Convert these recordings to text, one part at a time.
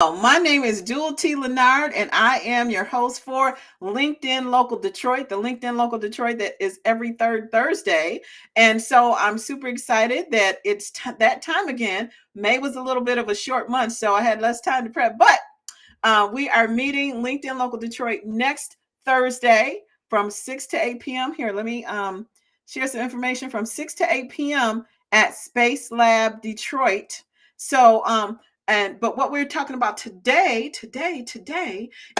My name is Jewel T. Leonard, and I am your host for LinkedIn Local Detroit, the LinkedIn Local Detroit that is every third Thursday. And so I'm super excited that it's that time again. May was a little bit of a short month, so I had less time to prep, but we are meeting LinkedIn Local Detroit next Thursday from 6 to 8 p.m. Here, let me share some information from 6 to 8 p.m. at Space Lab Detroit. So, but what we're talking about today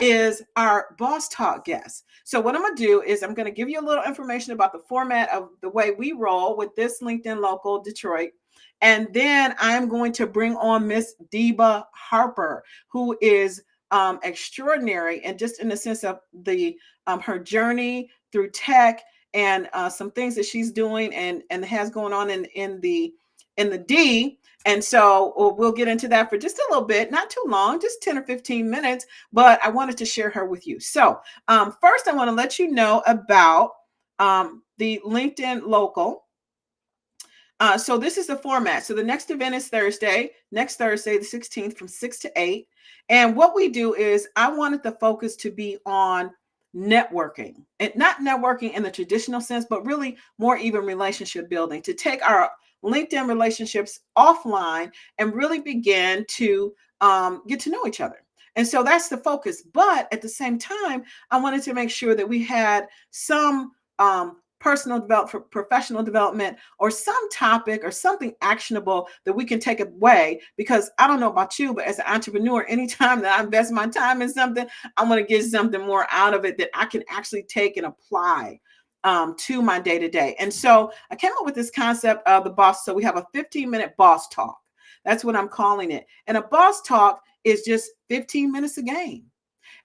is our Boss Talk guest. So what I'm going to do is I'm going to give you a little information about the format of the way we roll with this LinkedIn Local Detroit. And then I'm going to bring on Miss Deba Harper, who is extraordinary, and just in the sense of the her journey through tech and some things that she's doing and has going on in the D. And so we'll get into that for just a little bit, not too long, just 10 or 15 minutes, but I wanted to share her with you. So first I want to let you know about the LinkedIn Local. So this is the format. So the next event is next Thursday, the 16th from 6 to 8. And what we do is I wanted the focus to be on networking, and not networking in the traditional sense, but really more even relationship building, to take our LinkedIn relationships offline and really begin to get to know each other. And so that's the focus. But at the same time, I wanted to make sure that we had some personal development, professional development, or some topic or something actionable that we can take away. Because I don't know about you, but as an entrepreneur, anytime that I invest my time in something, I want to get something more out of it that I can actually take and apply to my day to day. And so I came up with this concept of the boss. So we have a 15-minute boss talk. That's what I'm calling it. And a boss talk is just 15 minutes a game.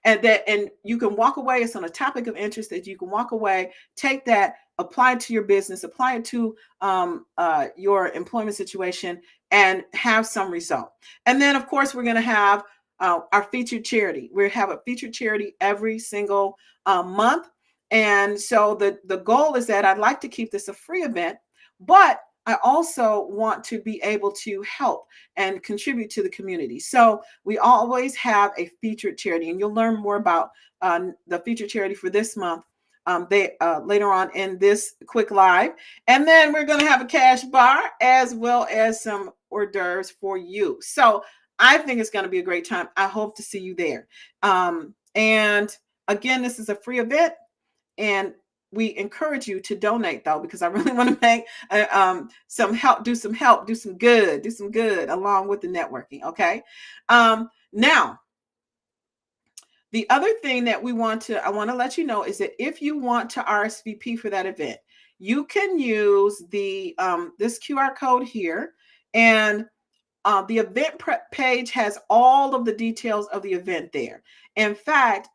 And you can walk away. It's on a topic of interest that you can walk away, take that, apply it to your business, apply it to your employment situation, and have some result. And then, of course, we're going to have our featured charity. We have a featured charity every single month. And so the goal is that I'd like to keep this a free event, but I also want to be able to help and contribute to the community. So we always have a featured charity, and you'll learn more about the featured charity for this month later on in this quick live. And then we're going to have a cash bar as well as some hors d'oeuvres for you. So I think it's going to be a great time. I hope to see you there. And again, this is a free event, and we encourage you to donate, though, because I really want to make some help, do some good along with the networking. Okay. Now, the other thing that I want to let you know is that if you want to RSVP for that event, you can use the this QR code here, and the event page has all of the details of the event there. In fact,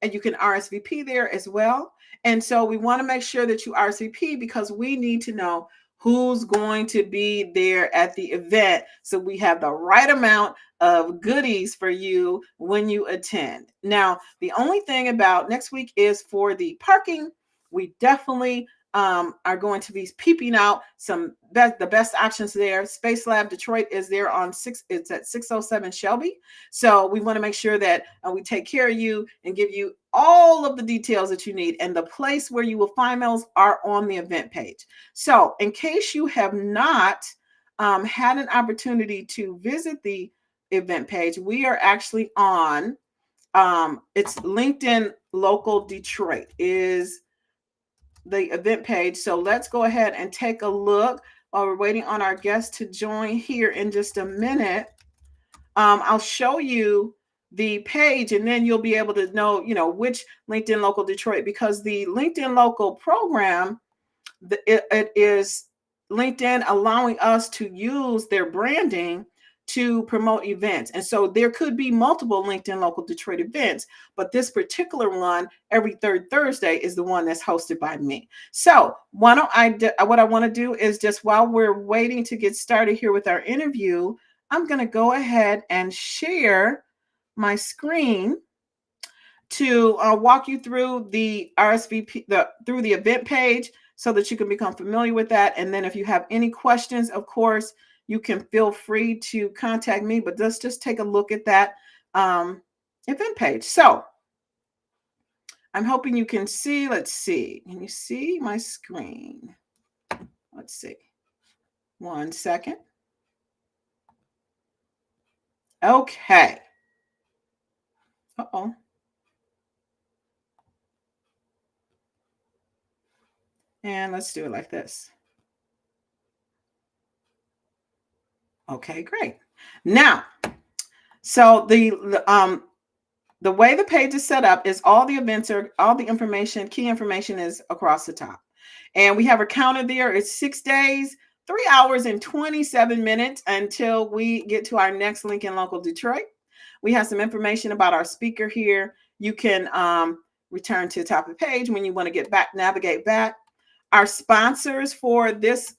and you can RSVP there as well. And so we want to make sure that you RSVP, because we need to know who's going to be there at the event, so we have the right amount of goodies for you when you attend. Now, the only thing about next week is for the parking. We definitely are going to be peeping out the best options there. Space Lab Detroit is there it's at 607 Shelby. So we want to make sure that we take care of you and give you all of the details that you need. And the place where you will find those are on the event page. So in case you have not had an opportunity to visit the event page, we are actually on, it's LinkedIn Local Detroit is the event page. So let's go ahead and take a look while we're waiting on our guest to join here in just a minute. I'll show you the page, and then you'll be able to know, which LinkedIn Local Detroit, because the LinkedIn Local program, it is LinkedIn allowing us to use their branding to promote events. And so there could be multiple LinkedIn Local Detroit events, but this particular one, every third Thursday, is the one that's hosted by me. So what I want to do is, just while we're waiting to get started here with our interview, I'm going to go ahead and share my screen to walk you through the RSVP, through the event page, so that you can become familiar with that. And then if you have any questions, of course, you can feel free to contact me. But let's just take a look at that event page. So I'm hoping you can see. Let's see. Can you see my screen? Let's see. 1 second. Okay. Uh-oh. And let's do it like this. Okay, great. Now, so the way the page is set up is all the events are all the information, key information is across the top. And we have a counter there. It's 6 days, 3 hours and 27 minutes until we get to our next Lincoln Local Detroit. We have some information about our speaker here. You can return to the top of the page when you want to get back, navigate back. Our sponsors for this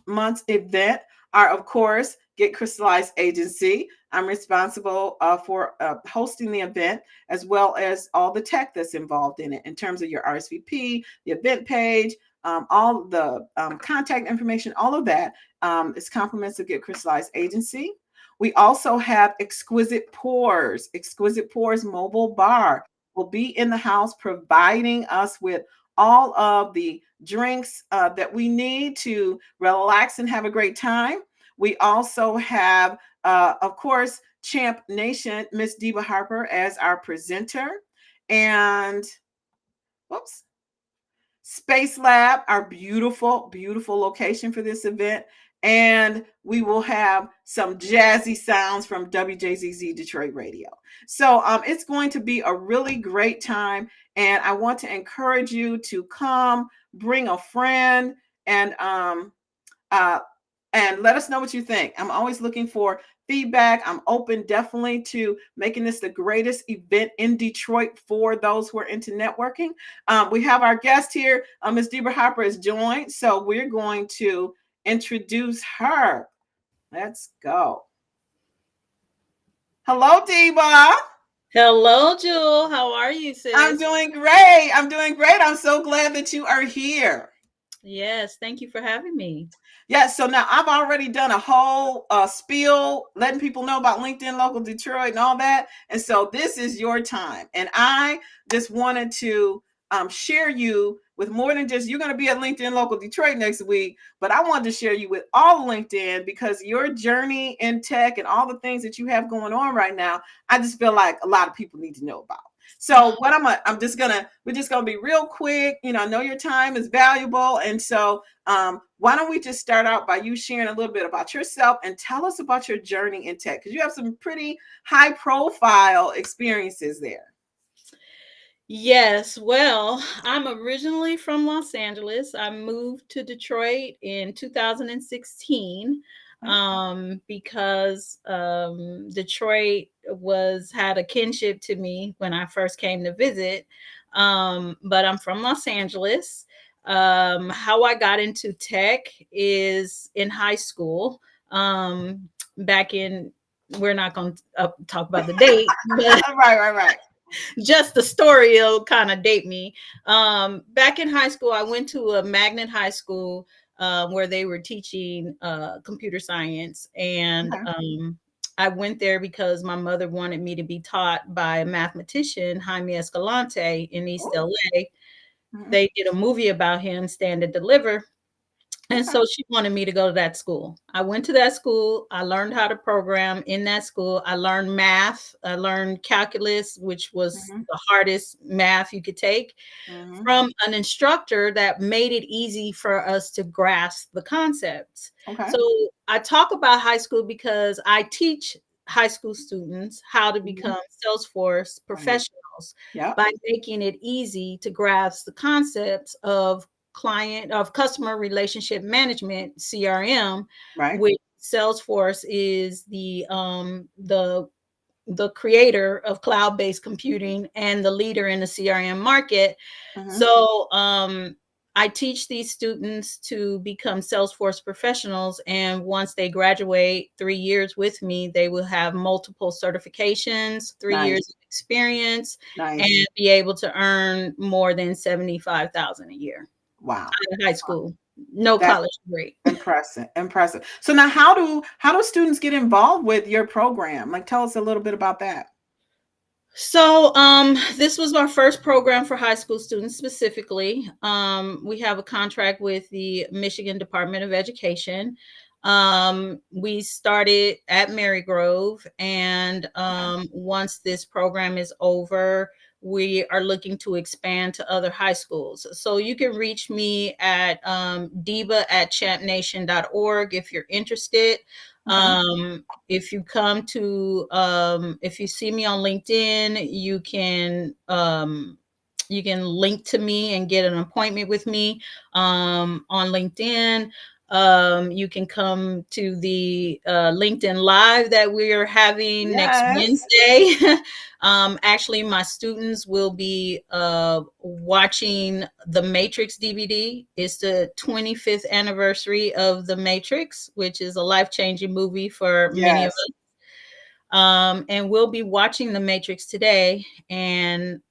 month's event are, of course, Get Crystallized Agency. I'm responsible for hosting the event, as well as all the tech that's involved in it in terms of your RSVP, the event page, all the contact information, all of that is compliments of Get Crystallized Agency. We also have Exquisite Pours. Exquisite Pours Mobile Bar will be in the house providing us with all of the drinks that we need to relax and have a great time. We also have, of course, Champ Nation, Miss Deba Harper as our presenter. And, whoops, Space Lab, our beautiful, beautiful location for this event. And we will have some jazzy sounds from WJZZ Detroit Radio. So it's going to be a really great time. And I want to encourage you to come, bring a friend, and let us know what you think. I'm always looking for feedback. I'm open definitely to making this the greatest event in Detroit for those who are into networking. We have our guest here. Ms. Deba Harper is joined. So we're going to introduce her. Let's go. Hello, Deba. Hello, Jewel. How are you, I'm sis? doing great. I'm doing great. I'm so glad that you are here. Yes, thank you for having me. Yeah, so now I've already done a whole spiel letting people know about LinkedIn Local Detroit and all that. And so this is your time. And I just wanted to share you with more than just you're going to be at LinkedIn Local Detroit next week, but I wanted to share you with all LinkedIn because your journey in tech and all the things that you have going on right now, I just feel like a lot of people need to know about. So what we're just gonna be real quick. I know your time is valuable, and so why don't we just start out by you sharing a little bit about yourself and tell us about your journey in tech because you have some pretty high profile experiences there. Yes, well, I'm originally from Los Angeles. I moved to Detroit in 2016 Okay. because Detroit had a kinship to me when I first came to visit. But I'm from Los Angeles. How I got into tech is in high school. Back in, we're not going to talk about the date, but Right. just the story will kind of date me. Back in high school, I went to a magnet high school where they were teaching computer science. And Okay. I went there because my mother wanted me to be taught by a mathematician, Jaime Escalante, in East Oh, LA. mhm. They did a movie about him, Stand and Deliver. And Okay. so she wanted me to go to that school. I went to that school. I learned how to program in that school. I learned math. I learned calculus, which was Mhm. the hardest math you could take, Mhm. from an instructor that made it easy for us to grasp the concepts. Okay. So I talk about high school because I teach high school students how to Mhm. become Salesforce Right. professionals Yep. by making it easy to grasp the concepts of customer relationship management, CRM, Right. which Salesforce is the creator of cloud-based computing and the leader in the CRM market. Mhm. So I teach these students to become Salesforce professionals. And once they graduate 3 years with me, they will have multiple certifications, 3 years Nice. of experience, and Nice. be able to earn more than 75,000 a year Wow. out of high school. No That's college degree. impressive. Impressive. So now how do students get involved with your program? Like tell us a little bit about that. So, this was our first program for high school students specifically. We have a contract with the Michigan Department of Education. We started at Marygrove, and Okay. once this program is over, we are looking to expand to other high schools. So you can reach me at Deba at champnation.org if you're interested. Okay. If you come to if you see me on LinkedIn, you can link to me and get an appointment with me on LinkedIn. You can come to the LinkedIn Live that we are having next Yes. Wednesday. Actually, my students will be watching the Matrix DVD. It's the 25th anniversary of the Matrix, which is a life changing movie for many of Yes. us. And we'll be watching the Matrix today, and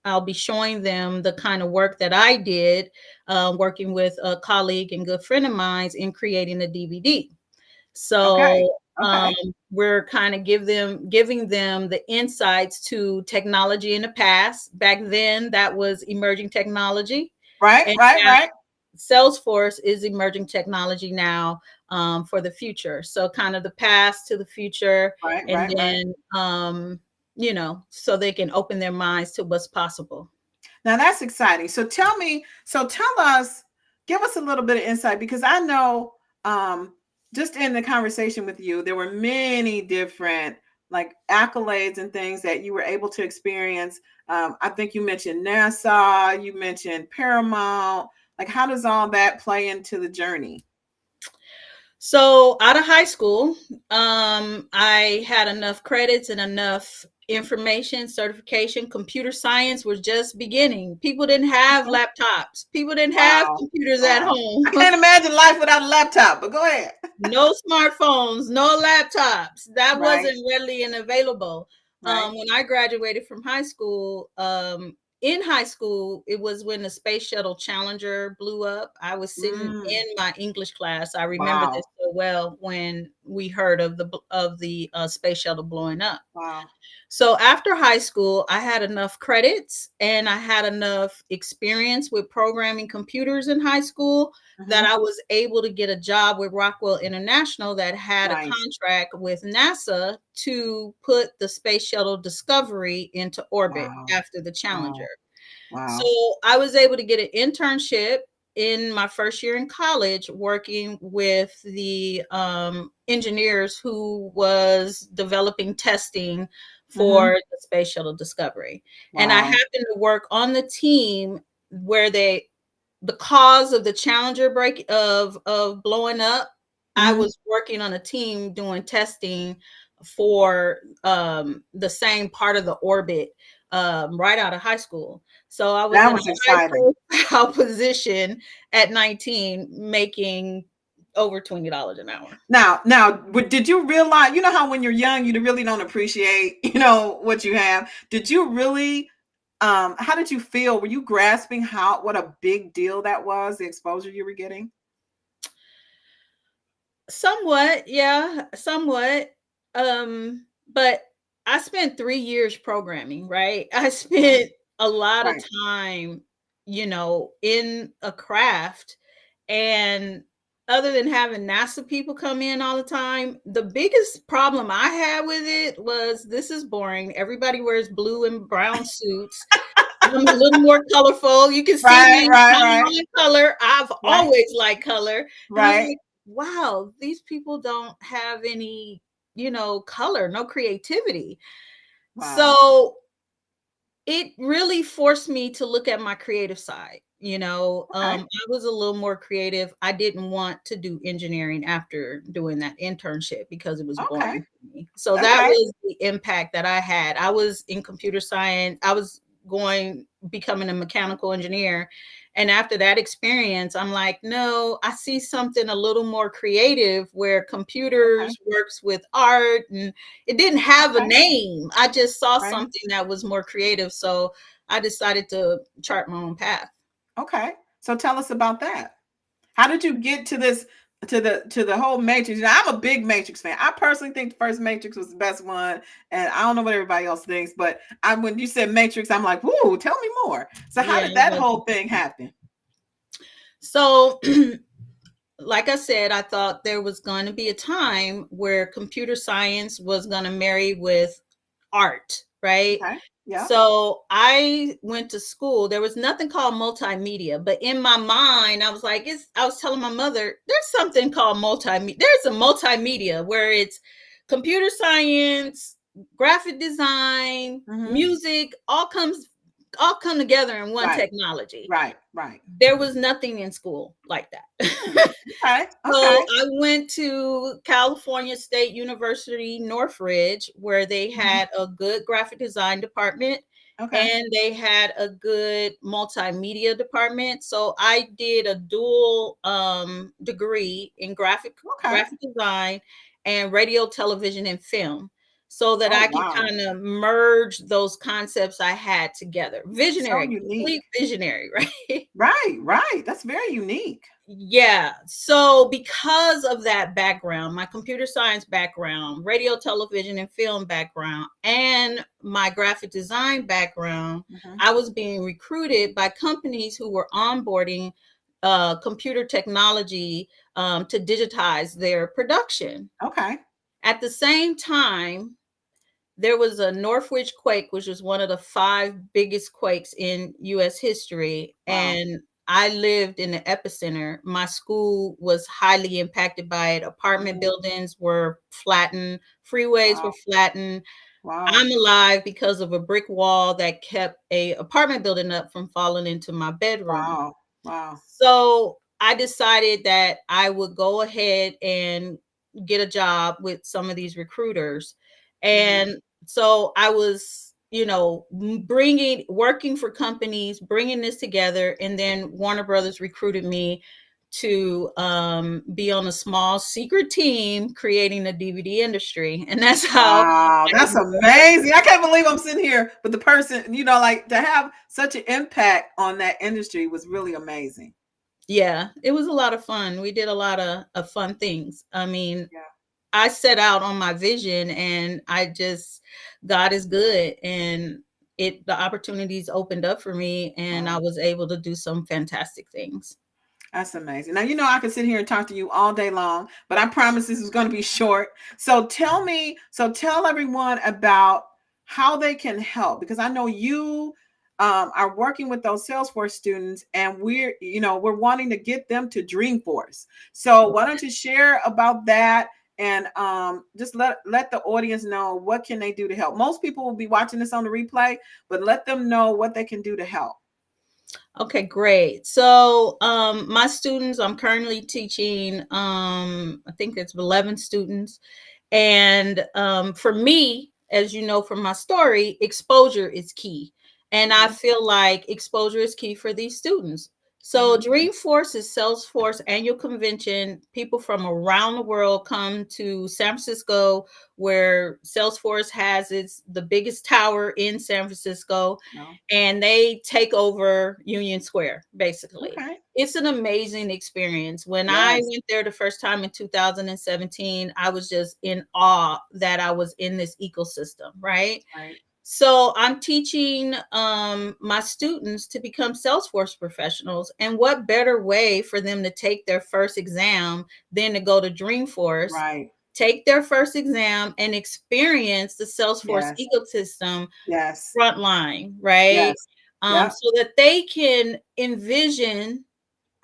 I'll be showing them the kind of work that I did, working with a colleague and good friend of mine in creating the DVD. Okay. So um, Okay. we're kind of giving them the insights to technology in the past. Back then, that was emerging technology, Right, and right, now right. Salesforce is emerging technology now, for the future. So kind of the past to the future, Right, and right, right. then so they can open their minds to what's possible. Now that's exciting. So tell us, give us a little bit of insight because I know just in the conversation with you, there were many different like accolades and things that you were able to experience. I think you mentioned NASA, you mentioned Paramount. Like, how does all that play into the journey? So out of high school, I had enough credits and enough information, certification. Computer science was just beginning. People didn't have Okay. laptops. People didn't have Wow. computers at Wow. home. I can't imagine life without a laptop, but go ahead. No smartphones, no laptops. That Right, wasn't readily and available. right. When I graduated from high school, in high school, it was when the Space Shuttle Challenger blew up. I was sitting Mm, in my English class. I remember this wow. so well when we heard of the Space Shuttle blowing up. Wow. So after high school, I had enough credits and I had enough experience with programming computers in high school that Hmm. I was able to get a job with Rockwell International that had a Nice. contract with NASA to put the Space Shuttle Discovery into orbit Wow. after the Challenger. Wow. So Wow. I was able to get an internship in my first year in college working with the engineers who was developing testing Hmm. for the Space Shuttle Discovery. And I Wow. happened to work on the team where the cause of the Challenger break of blowing up, I Hmm. was working on a team doing testing for the same part of the orbit right out of high school. So I was That in a was high exciting. profile position at 19, making over $20 an hour. Now, did you realize? You know how when you're young, you really don't appreciate, what you have. Did you really? How did you feel? Were you grasping how what a big deal that was? The exposure you were getting. Somewhat, yeah, somewhat. But I spent 3 years programming, right? I Mhm. spent a lot of Right. time, in a craft, and other than having NASA people come in all the time, the biggest problem I had with it was this is boring. Everybody wears blue and brown suits. I'm a little more colorful. You can see Right. me. Right. I'm Right. on color. I've Right. always liked color. And I was Right. like, wow, these people don't have any, color, no creativity. Wow. So it really forced me to look at my creative side. Okay. I was a little more creative. I didn't want to do engineering after doing that internship because it was Okay. boring for me. So that Okay. was the impact that I had. I was in computer science. I was going becoming a mechanical engineer. And after that experience, I'm like, no, I see something a little more creative where Okay. computers works with art, and it didn't have a Okay. name. I just saw Right. something that was more creative. So I decided to chart my own path. Okay. So tell us about that. How did you get to this, to the whole Matrix? Now, I'm a big Matrix fan. I personally think the first Matrix was the best one, and I don't know what everybody else thinks, but I when you said Matrix, I'm like, woo, tell me more. So how Yeah, did it that was. whole thing happen? So, like I said, I thought there was going to be a time where computer science was going to marry with art, right? Okay. Yeah. So I went to school. There was nothing called multimedia, but in my mind, I was like, I was telling my mother, there's something called multimedia. There's a multimedia where it's computer science, graphic design, Mm-hmm. music, all come together in one Right. technology. Right. Right. There was nothing in school like Hmm. that. Okay. So Okay. I went to California State University, Northridge, where they Hmm. had a good graphic design department Okay. and they had a good multimedia department. So I did a dual degree in Okay. graphic design and radio, television, and film, so that Oh I could wow. kind of merge those concepts I had together. So Visionary, unique. complete visionary, right? Right. Right. That's very unique. Yeah. So because of that background, my computer science background, radio, television, and film background, and my graphic design background, Hmm. I was being recruited by companies who were onboarding computer technology to digitize their production. Okay. At the same time, there was a Northridge quake, which was one of the five biggest quakes in U.S. history. Wow. And I lived in the epicenter. My school was highly impacted by it. Apartment Mhm. buildings were flattened, freeways were Wow. flattened. Wow. I'm alive because of a brick wall that kept a apartment building up from falling into my bedroom. Wow. Wow. So I decided that I would go ahead and get a job with some of these recruiters. Mhm. And so I was, working for companies, bringing this together. And then Warner Brothers recruited me to be on a small secret team creating the DVD industry. And that's how Wow, I that's amazing. I can't believe I'm sitting here with the person, like to have such an impact on that industry was really amazing. yeah, it was a lot of fun. We did a lot of fun things. I mean, Yeah. I set out on my vision and God is good. And the opportunities opened up for me and I Wow. was able to do some fantastic things. That's amazing. Now, I could sit here and talk to you all day long, but I promise this is going to be short. Tell everyone about how they can help, because I know you are working with those Salesforce students, and we're wanting to get them to Dreamforce. So why don't you share about that, and just let the audience know what can they do to help. Most people will be watching this on the replay, but let them know what they can do to help. Okay, great. So, my students, I'm currently teaching, I think it's 11 students. And for me, as you know from my story, exposure is key. And I Mhm. feel like exposure is key for these students. So, Mhm. Dreamforce is Salesforce annual convention. People from around the world come to San Francisco, where Salesforce has the biggest tower in San Francisco, No. and they take over Union Square, basically. Okay. It's an amazing experience. When I Yes. went there the first time in 2017, I was just in awe that I was in this ecosystem, right? Right. So I'm teaching my students to become Salesforce professionals. And what better way for them to take their first exam than to go to Dreamforce, Right. take their first exam, and experience the Salesforce Yes. ecosystem Yes. frontline, right? Yes. Yep. So that they can envision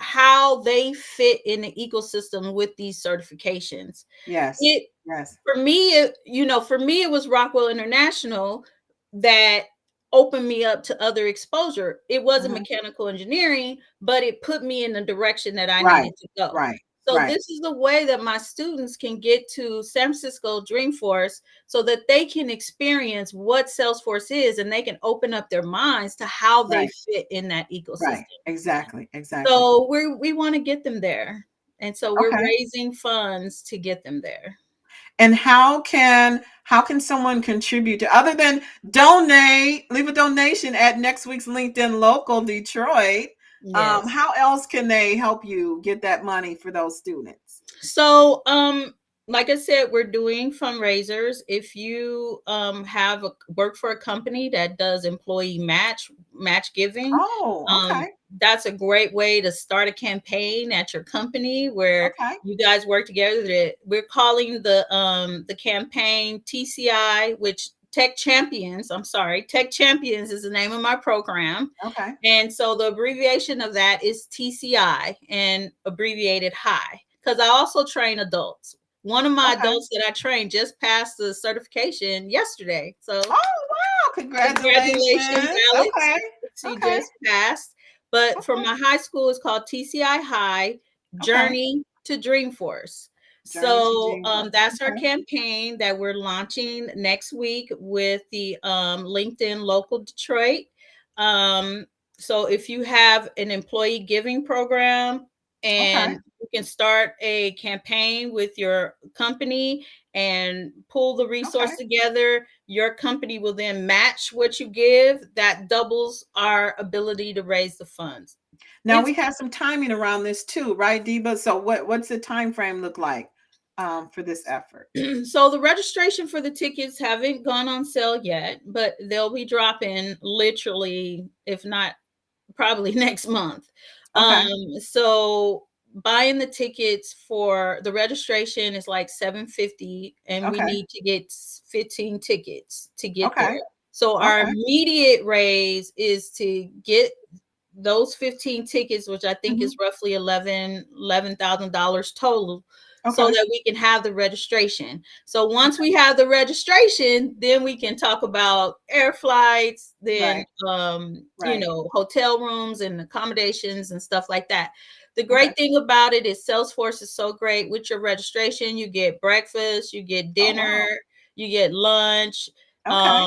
how they fit in the ecosystem with these certifications. Yes. It Yes. for me, it was Rockwell International that opened me up to other exposure. It wasn't Mhm. mechanical engineering, but it put me in the direction that I Right. needed to go. Right. So Right. this is the way that my students can get to San Francisco Dreamforce so that they can experience what Salesforce is and they can open up their minds to how they Right. fit in that ecosystem. Right. Exactly. Exactly. So we want to get them there. And so we're Okay. raising funds to get them there. And how can someone contribute to, other than donate, leave a donation at next week's LinkedIn Local Detroit? Yes. How else can they help you get that money for those students? So, like I said, we're doing fundraisers. If you have work for a company that does employee match giving, Oh, um, okay. that's a great way to start a campaign at your company where Okay. you guys work together. We're calling the campaign TCI, which Tech Champions. I'm sorry, Tech Champions is the name of my program. Okay. And so the abbreviation of that is TCI and abbreviated high. Because I also train adults. One of my Okay. adults that I trained just passed the certification yesterday. So Oh, wow. congratulations, Congratulations. Alex. Okay. She Okay. just passed. But for Okay. my high school, it's called TCI High Okay. Journey to Dreamforce. Journey to So Dreamforce. that's our Okay. campaign that we're launching next week with the LinkedIn Local Detroit. Um, so if you have an employee giving program Okay. and you can start a campaign with your company and pull the resource Okay. together, your company will then match what you give. That doubles our ability to raise the funds. Now It's we have some timing around this too, right, Deba? So what's the time frame look like for this effort? so the registration for the tickets haven't gone on sale yet, but they'll be dropping literally, if not probably next month. Okay. So buying the tickets for the registration is like 750, and we Okay. need to get 15 tickets to get there. Okay. So our Okay. immediate raise is to get those 15 tickets, which I think Hmm. is roughly $11,000 total, so Okay. that we can have the registration. So once we have the registration, then we can talk about air flights, then Right. you Right. know, hotel rooms and accommodations and stuff like that. The Okay. great thing about it is Salesforce is so great. With your registration, you get breakfast, you get Oh, dinner, wow. you get lunch. Okay.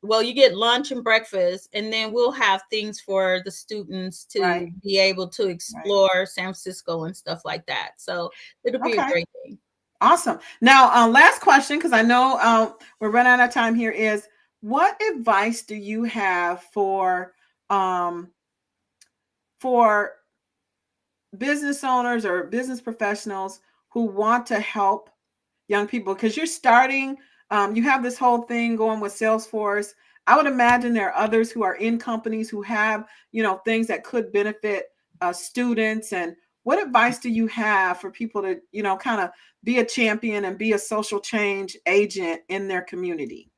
Well, you get lunch and breakfast, and then we'll have things for the students Right. to be able to Right. explore San Francisco and stuff like that. So it'll be a Okay. great thing. Awesome. Now, last question, because I know we're running out of time here, is what advice do you have um, for business owners or business professionals who want to help young people? Because you're starting, you have this whole thing going with Salesforce. I would imagine there are others who are in companies who have, things that could benefit students. And what advice do you have for people to, kind of be a champion and be a social change agent in their community?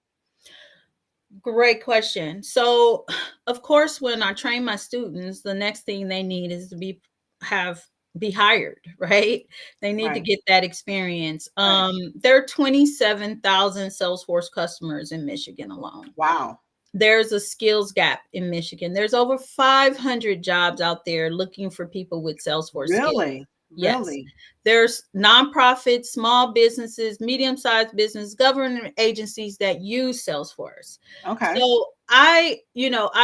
Great question. So, of course, when I train my students, the next thing they need is to have be hired, right? They need to Right. get that experience. Right. There are 27,000 Salesforce customers in Michigan alone. Wow. There's a skills gap in Michigan. There's over 500 jobs out there looking for people with Salesforce skills. Really? Yes. Really? There's nonprofits, small businesses, medium-sized business, government agencies that use Salesforce. Okay. So I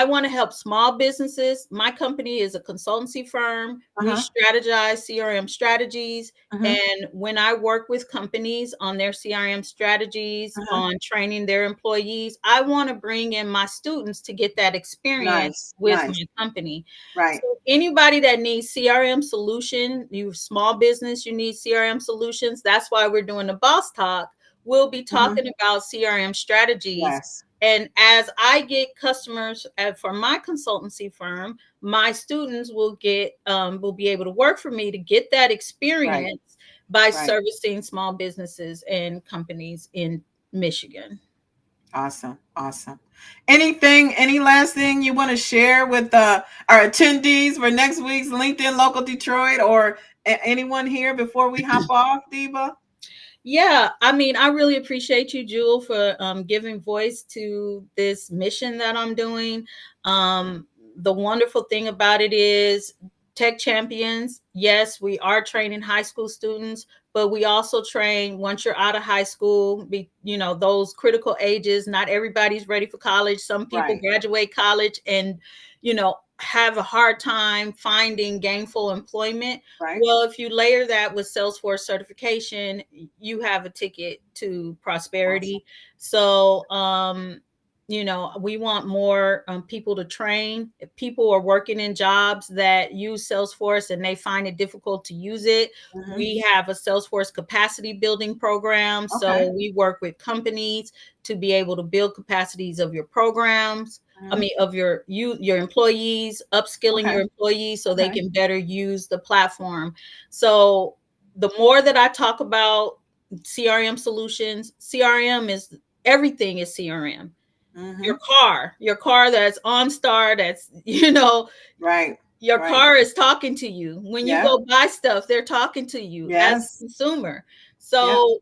want to help small businesses. My company is a consultancy firm. We Uh-huh. strategize CRM strategies. Uh-huh. And when I work with companies on their CRM strategies, Uh-huh. on training their employees, I want to bring in my students to get that experience Nice. with Nice. my company. Right. So anybody that needs CRM solution, you small business, you need CRM solutions. That's why we're doing the Boss Talk. We'll be Uh-huh. talking about CRM strategies. Yes. And as I get customers for my consultancy firm, my students will be able to work for me to get that Right. experience by Right. servicing small businesses and companies in Michigan. Awesome. Awesome. Any last thing you want to share with our attendees for next week's LinkedIn Local Detroit, or anyone here before we hop off, Deba? Yeah, I mean, I really appreciate you, Jewel, for giving voice to this mission that I'm doing. Um, the wonderful thing about it is Tech Champions. Yes, we are training high school students, but we also train once you're out of high school, those critical ages. Not everybody's ready for college. Some people Right. graduate college and, have a hard time finding gainful employment. Right. Well, if you layer that with Salesforce certification, you have a ticket to Awesome. prosperity. So, We want more people to train. If people are working in jobs that use Salesforce and they find it difficult to use it, Mhm. we have a Salesforce capacity building program. Okay. So we work with companies to be able to build capacities of your programs. I Mhm. mean, of your employees, upskilling Okay. your employees so they Okay. can better use the platform. So the more that I talk about CRM solutions, CRM is everything is CRM. Mhm. Your car that's OnStar, that's Right. your Right. car is talking to you. When you Yep. go buy stuff, they're talking to you as a Yes. consumer. Yep. So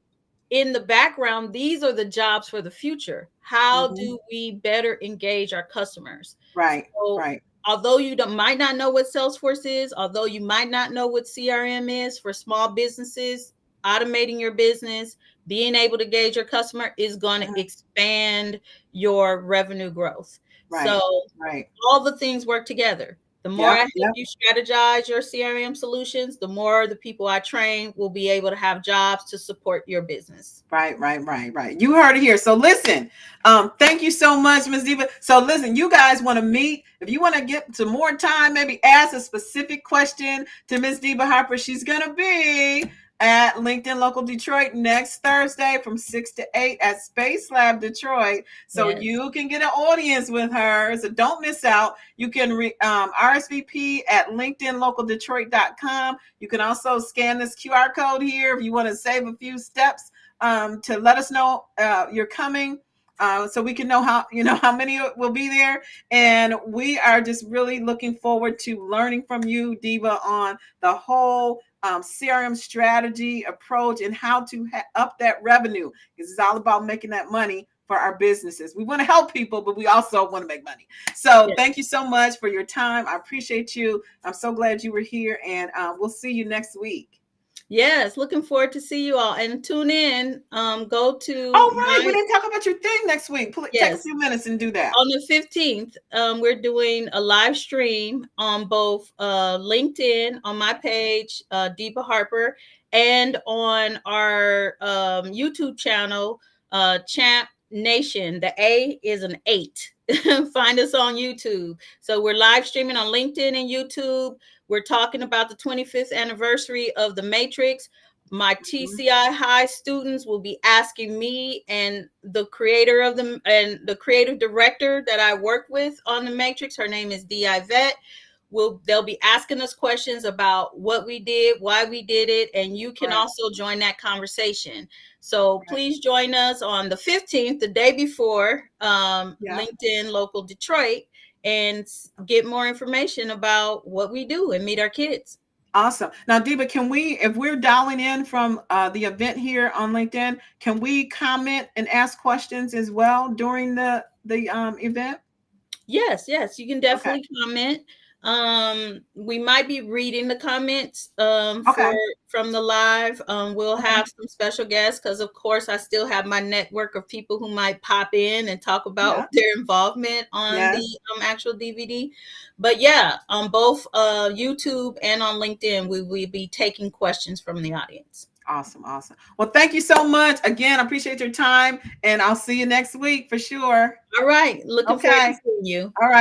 in the background, these are the jobs for the future. How Mhm. do we better engage our customers? Right. So Right. although might not know what Salesforce is, although you might not know what CRM is for small businesses, automating your business, being able to gauge your customer is going to Mhm. expand your revenue growth. So Right. Right. all the things work together. The more I Yep. help Yep. you strategize your CRM solutions, the more the people I train will be able to have jobs to support your business. Right, right, right, right. You heard it here. So listen, thank you so much, Ms. Deba. So listen, you guys want to meet. If you want to get some more time, maybe ask a specific question to Ms. Deba Harper. She's gonna be at LinkedIn Local Detroit next Thursday from 6 to 8 at Space Lab Detroit. So Yes. you can get an audience with her. So don't miss out. You can RSVP at LinkedInLocalDetroit.com. You can also scan this QR code here if you want to save a few steps to let us know you're coming. So we can know how many will be there, and we are just really looking forward to learning from you, Deba, on the whole CRM strategy approach and how to up that revenue, because it's all about making that money for our businesses. We want to help people, but we also want to make money. So Yes. thank you so much for your time. I appreciate you. I'm so glad you were here, and we'll see you next week. Yes, looking forward to see you all and tune in. Go to Oh, right. We didn't talk about your thing next week. Take a yes, few minutes and do that. on the 15th, we're doing a live stream on both LinkedIn on my page, Deba Harper, and on our YouTube channel, Champ Nation. The A is an 8. Find us on YouTube. So we're live streaming on LinkedIn and YouTube. We're talking about the 25th anniversary of the Matrix. My Mhm. TCI high students will be asking me and the creator of them and the creative director that I work with on the Matrix. Her name is Di Vet. They'll be asking us questions about what we did, why we did it, and you can Right. also join that conversation. So Right. please join us on the 15th, the day before, Yeah. LinkedIn Local Detroit, and get more information about what we do and meet our kids. Awesome. Now, Deba, can we, if we're dialing in from the event here on LinkedIn, can we comment and ask questions as well during the event? Yes, yes, you can Okay. definitely comment. We might be reading the comments for Okay. from the live. We'll Okay. have some special guests because, of course, I still have my network of people who might pop in and talk Yeah. about their involvement on the Yes. actual DVD. But yeah, on both YouTube and on LinkedIn, we will be taking questions from the audience. Awesome. Awesome. Well, thank you so much. Again, I appreciate your time, and I'll see you next week for sure. All right, looking forward to Okay. seeing you. All right.